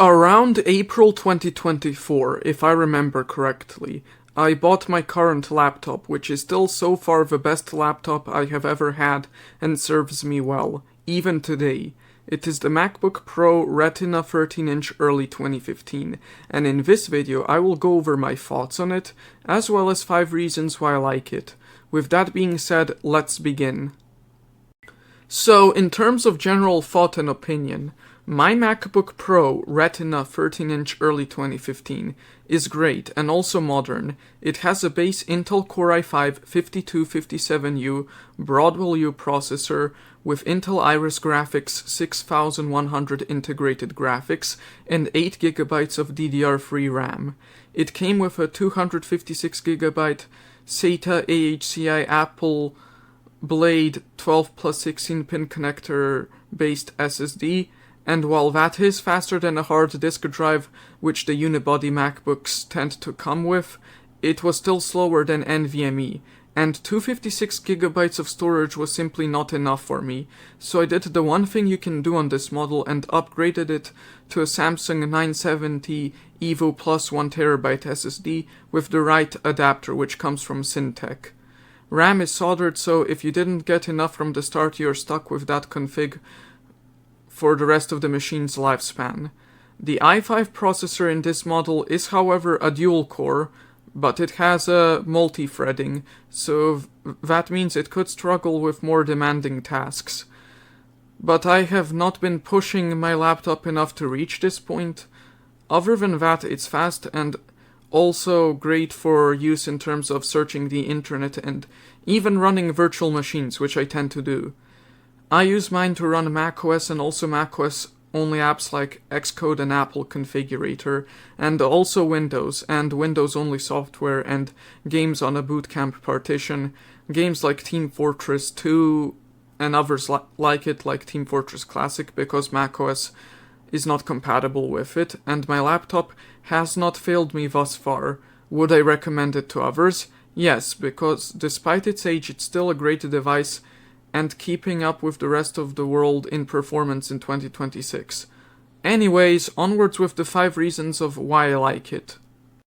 Around April 2024, if I remember correctly, I bought my current laptop, which is still so far the best laptop I have ever had and serves me well, even today. It is the MacBook Pro Retina 13-inch early 2015, and in this video I will go over my thoughts on it, as well as 5 reasons why I like it. With that being said, let's begin. So, in terms of general thought and opinion, my MacBook Pro Retina 13-inch early 2015 is great and also modern. It has a base Intel Core i5-5257U Broadwell U processor with Intel Iris Graphics 6100 integrated graphics and 8GB of DDR3 RAM. It came with a 256GB SATA AHCI Apple Blade 12 plus 16 pin connector based SSD, and while that is faster than a hard disk drive which the unibody MacBooks tend to come with, it was still slower than NVMe, and 256GB of storage was simply not enough for me, so I did the one thing you can do on this model and upgraded it to a Samsung 970 EVO Plus 1TB SSD with the right adapter which comes from Syntec. RAM is soldered, so if you didn't get enough from the start, you're stuck with that config for the rest of the machine's lifespan. The i5 processor in this model is however a dual core, but it has a multi-threading, so that means it could struggle with more demanding tasks. But I have not been pushing my laptop enough to reach this point. Other than that, it's fast and also great for use in terms of searching the internet and even running virtual machines, which I tend to do. I use mine to run macOS and also macOS only apps like Xcode and Apple Configurator, and also Windows and Windows only software and games on a bootcamp partition, games like Team Fortress 2 and others like it, like Team Fortress Classic, because macOS is not compatible with it, and my laptop has not failed me thus far. Would I recommend it to others? Yes, because despite its age, it's still a great device and keeping up with the rest of the world in performance in 2026. Anyways, onwards with the 5 reasons of why I like it.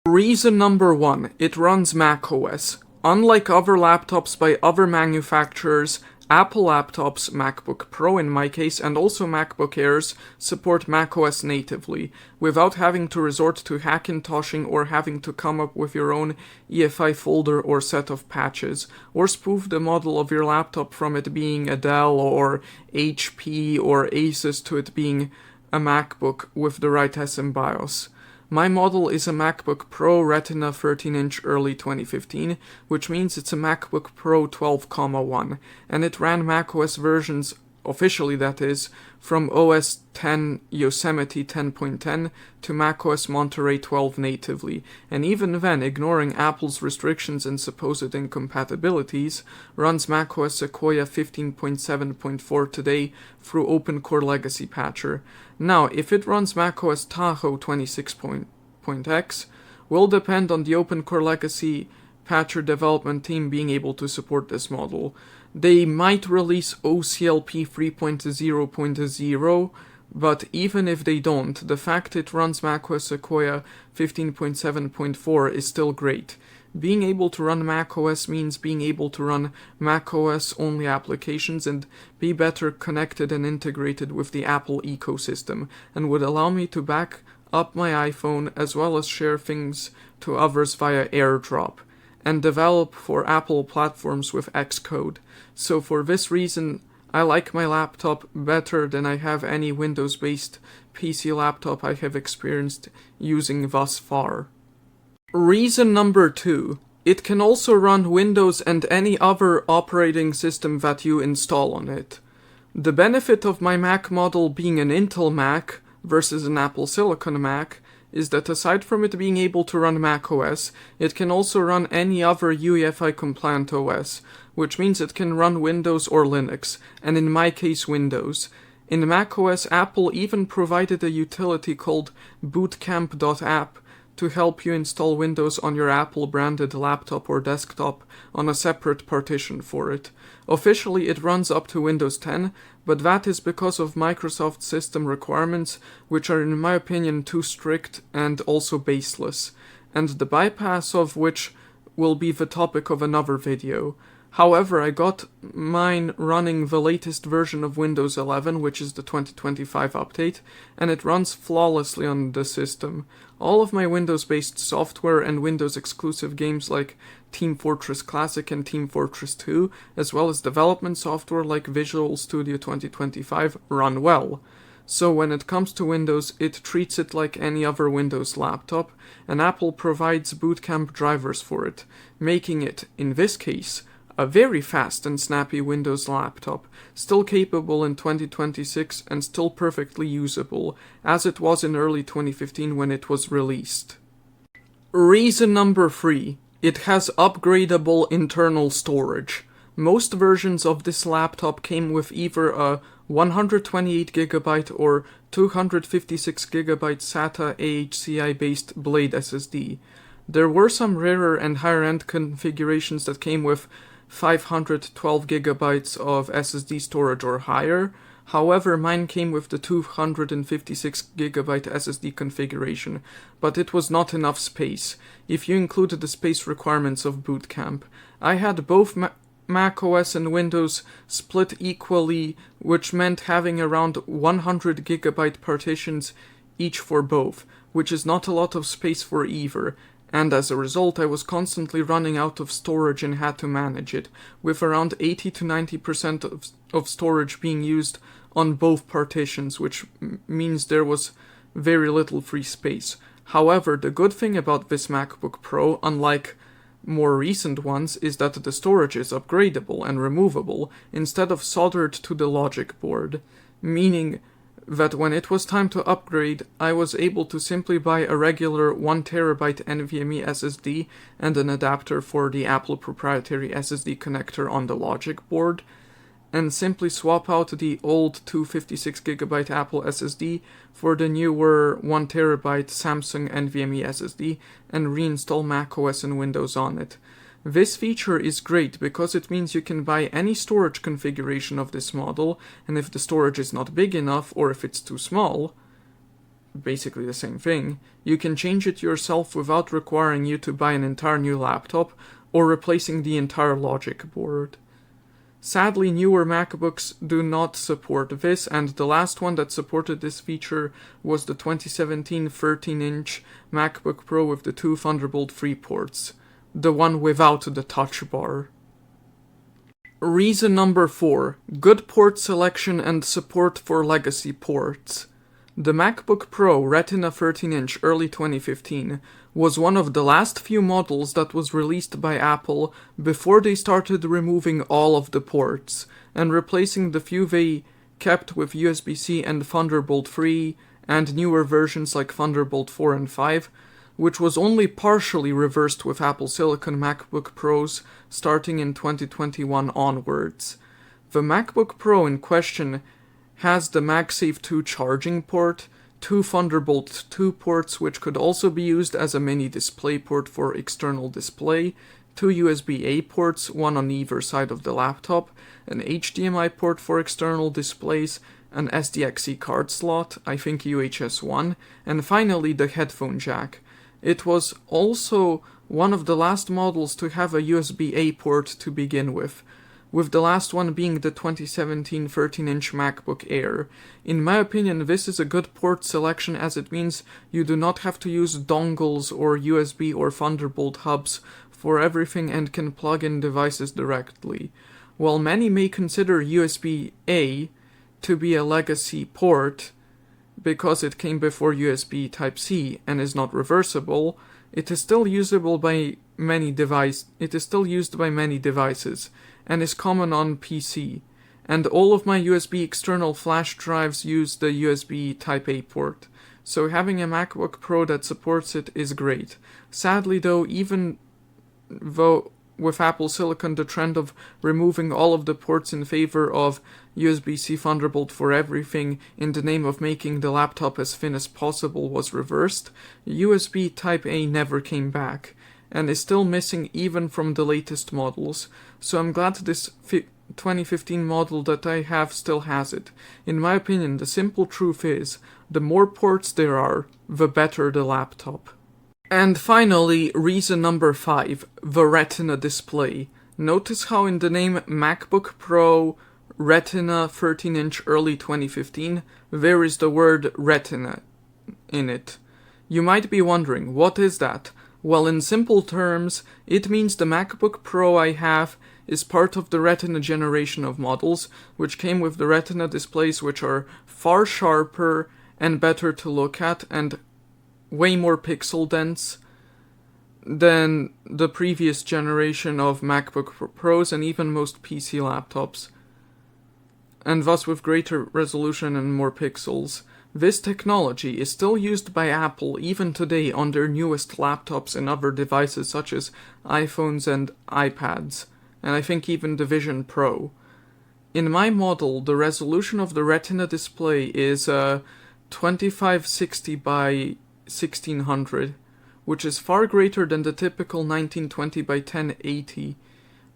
Reason number 1, it runs macOS. Unlike other laptops by other manufacturers, Apple laptops, MacBook Pro in my case, and also MacBook Airs support macOS natively, without having to resort to hackintoshing or having to come up with your own EFI folder or set of patches, or spoof the model of your laptop from it being a Dell or HP or Asus to it being a MacBook with the right SM BIOS. My model is a MacBook Pro Retina 13-inch early 2015, which means it's a MacBook Pro 12,1, and it ran macOS versions, officially that is, from OS X Yosemite 10.10 to macOS Monterey 12 natively, and even then, ignoring Apple's restrictions and supposed incompatibilities, runs macOS Sequoia 15.7.4 today through OpenCore Legacy Patcher. Now, if it runs macOS Tahoe 26.x, will depend on the OpenCore Legacy Patcher development team being able to support this model. They might release OCLP 3.0.0, but even if they don't, the fact it runs macOS Sequoia 15.7.4 is still great. Being able to run macOS means being able to run macOS-only applications and be better connected and integrated with the Apple ecosystem, and would allow me to back up my iPhone as well as share things to others via AirDrop, and develop for Apple platforms with Xcode. So for this reason, I like my laptop better than I have any Windows-based PC laptop I have experienced using thus far. Reason number 2. It can also run Windows and any other operating system that you install on it. The benefit of my Mac model being an Intel Mac versus an Apple Silicon Mac is that aside from it being able to run macOS, it can also run any other UEFI compliant OS, which means it can run Windows or Linux, and in my case Windows. In macOS, Apple even provided a utility called bootcamp.app to help you install Windows on your Apple-branded laptop or desktop on a separate partition for it. Officially, it runs up to Windows 10, but that is because of Microsoft's system requirements, which are in my opinion too strict and also baseless, and the bypass of which will be the topic of another video. However, I got mine running the latest version of Windows 11, which is the 2025 update, and it runs flawlessly on the system. All of my Windows-based software and Windows-exclusive games like Team Fortress Classic and Team Fortress 2, as well as development software like Visual Studio 2025, run well. So when it comes to Windows, it treats it like any other Windows laptop, and Apple provides bootcamp drivers for it, making it, in this case, a very fast and snappy Windows laptop, still capable in 2026 and still perfectly usable, as it was in early 2015 when it was released. Reason number 3. It has upgradable internal storage. Most versions of this laptop came with either a 128GB or 256GB SATA AHCI-based Blade SSD. There were some rarer and higher-end configurations that came with 512GB of SSD storage or higher. However, mine came with the 256GB SSD configuration, but it was not enough space, if you included the space requirements of Boot Camp. I had both macOS and Windows split equally, which meant having around 100GB partitions each for both, which is not a lot of space for either, and as a result I was constantly running out of storage and had to manage it, with around 80 to 90% of storage being used on both partitions, which means there was very little free space. However, the good thing about this MacBook Pro, unlike more recent ones, is that the storage is upgradable and removable instead of soldered to the logic board, meaning that when it was time to upgrade, I was able to simply buy a regular 1TB NVMe SSD and an adapter for the Apple proprietary SSD connector on the logic board, and simply swap out the old 256GB Apple SSD for the newer 1TB Samsung NVMe SSD and reinstall macOS and Windows on it. This feature is great because it means you can buy any storage configuration of this model, and if the storage is not big enough or if it's too small, basically the same thing, you can change it yourself without requiring you to buy an entire new laptop or replacing the entire logic board. Sadly, newer MacBooks do not support this, and the last one that supported this feature was the 2017 13-inch MacBook Pro with the two Thunderbolt 3 ports. The one without the touch bar. Reason number 4. Good port selection and support for legacy ports. The MacBook Pro Retina 13-inch early 2015 was one of the last few models that was released by Apple before they started removing all of the ports and replacing the few they kept with USB-C and Thunderbolt 3 and newer versions like Thunderbolt 4 and 5, which was only partially reversed with Apple Silicon MacBook Pros starting in 2021 onwards. The MacBook Pro in question has the MagSafe 2 charging port, two Thunderbolt 2 ports which could also be used as a mini display port for external display, two USB-A ports, one on either side of the laptop, an HDMI port for external displays, an SDXC card slot, I think UHS 1, and finally the headphone jack. It was also one of the last models to have a USB-A port to begin with the last one being the 2017 13-inch MacBook Air. In my opinion, this is a good port selection as it means you do not have to use dongles or USB or Thunderbolt hubs for everything and can plug in devices directly. While many may consider USB-A to be a legacy port, because it came before USB Type-C and is not reversible, it is still usable by many devices. It is still used by many devices and is common on PC. And all of my USB external flash drives use the USB Type-A port, so having a MacBook Pro that supports it is great. Sadly though, even though with Apple Silicon the trend of removing all of the ports in favor of USB-C Thunderbolt for everything in the name of making the laptop as thin as possible was reversed, USB Type-A never came back, and is still missing even from the latest models, so I'm glad this 2015 model that I have still has it. In my opinion, the simple truth is, the more ports there are, the better the laptop. And finally, reason number 5, the Retina display. Notice how in the name MacBook Pro Retina 13-inch early 2015, there is the word Retina in it. You might be wondering, what is that? Well, in simple terms, it means the MacBook Pro I have is part of the Retina generation of models, which came with the Retina displays, which are far sharper and better to look at and way more pixel dense than the previous generation of MacBook Pros and even most PC laptops, and thus with greater resolution and more pixels. This technology is still used by Apple even today on their newest laptops and other devices such as iPhones and iPads, and I think even the Vision Pro. In my model, the resolution of the Retina display is 2560 by 1600, which is far greater than the typical 1920 by 1080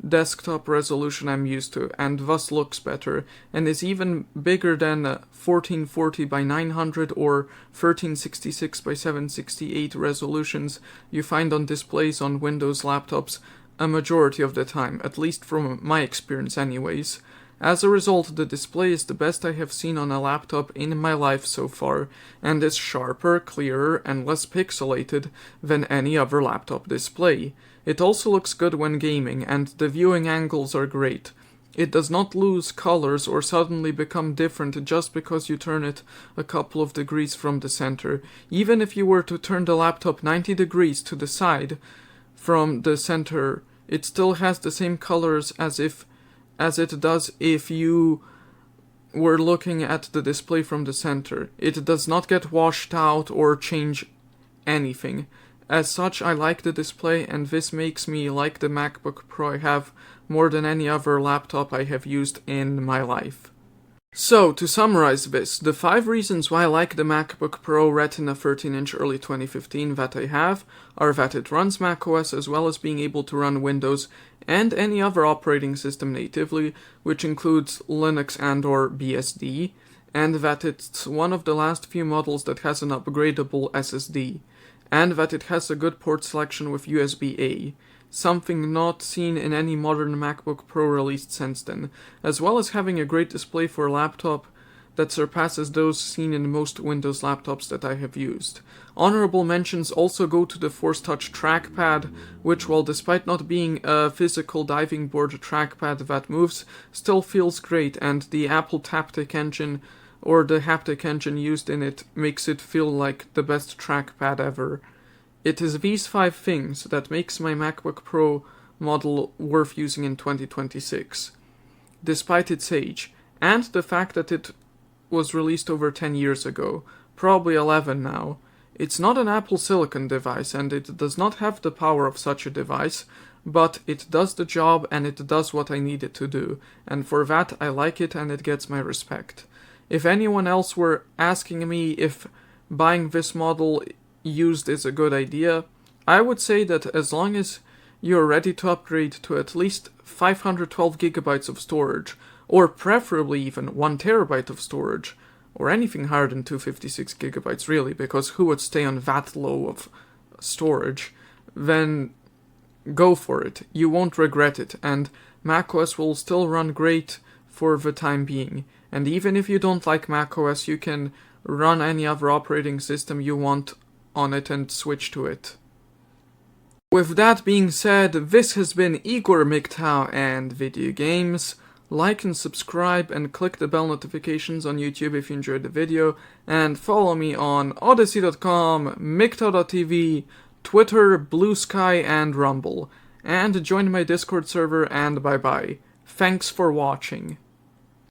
desktop resolution I'm used to, and thus looks better, and is even bigger than 1440 by 900 or 1366 by 768 resolutions you find on displays on Windows laptops a majority of the time, at least from my experience anyways. As a result, the display is the best I have seen on a laptop in my life so far, and is sharper, clearer, and less pixelated than any other laptop display. It also looks good when gaming, and the viewing angles are great. It does not lose colors or suddenly become different just because you turn it a couple of degrees from the center. Even if you were to turn the laptop 90 degrees to the side from the center, it still has the same colors as it does if you were looking at the display from the center. It does not get washed out or change anything. As such, I like the display, and this makes me like the MacBook Pro I have more than any other laptop I have used in my life. So, to summarize this, the 5 reasons why I like the MacBook Pro Retina 13-inch early 2015 that I have are that it runs macOS as well as being able to run Windows and any other operating system natively, which includes Linux and or BSD, and that it's one of the last few models that has an upgradable SSD, and that it has a good port selection with USB-A, something not seen in any modern MacBook Pro released since then, as well as having a great display for a laptop that surpasses those seen in most Windows laptops that I have used. Honorable mentions also go to the Force Touch trackpad, which, while despite not being a physical diving board trackpad that moves, still feels great, and the Apple Taptic engine or the haptic engine used in it makes it feel like the best trackpad ever. It is these 5 things that makes my MacBook Pro model worth using in 2026, despite its age, and the fact that it was released over 10 years ago, probably 11 now. It's not an Apple Silicon device, and it does not have the power of such a device, but it does the job and it does what I need it to do, and for that I like it and it gets my respect. If anyone else were asking me if buying this model used is a good idea, I would say that as long as you're ready to upgrade to at least 512 gigabytes of storage, or preferably even 1 terabyte of storage, or anything higher than 256 gigabytes really, because who would stay on that low of storage, then go for it. You won't regret it, and macOS will still run great for the time being. And even if you don't like macOS, you can run any other operating system you want on it and switch to it. With that being said, this has been Igor MGTOW and Video Games. Like and subscribe and click the bell notifications on YouTube if you enjoyed the video, and follow me on odyssey.com, MGTOW.tv, Twitter, Blue Sky, and Rumble. And join my Discord server, and bye bye. Thanks for watching.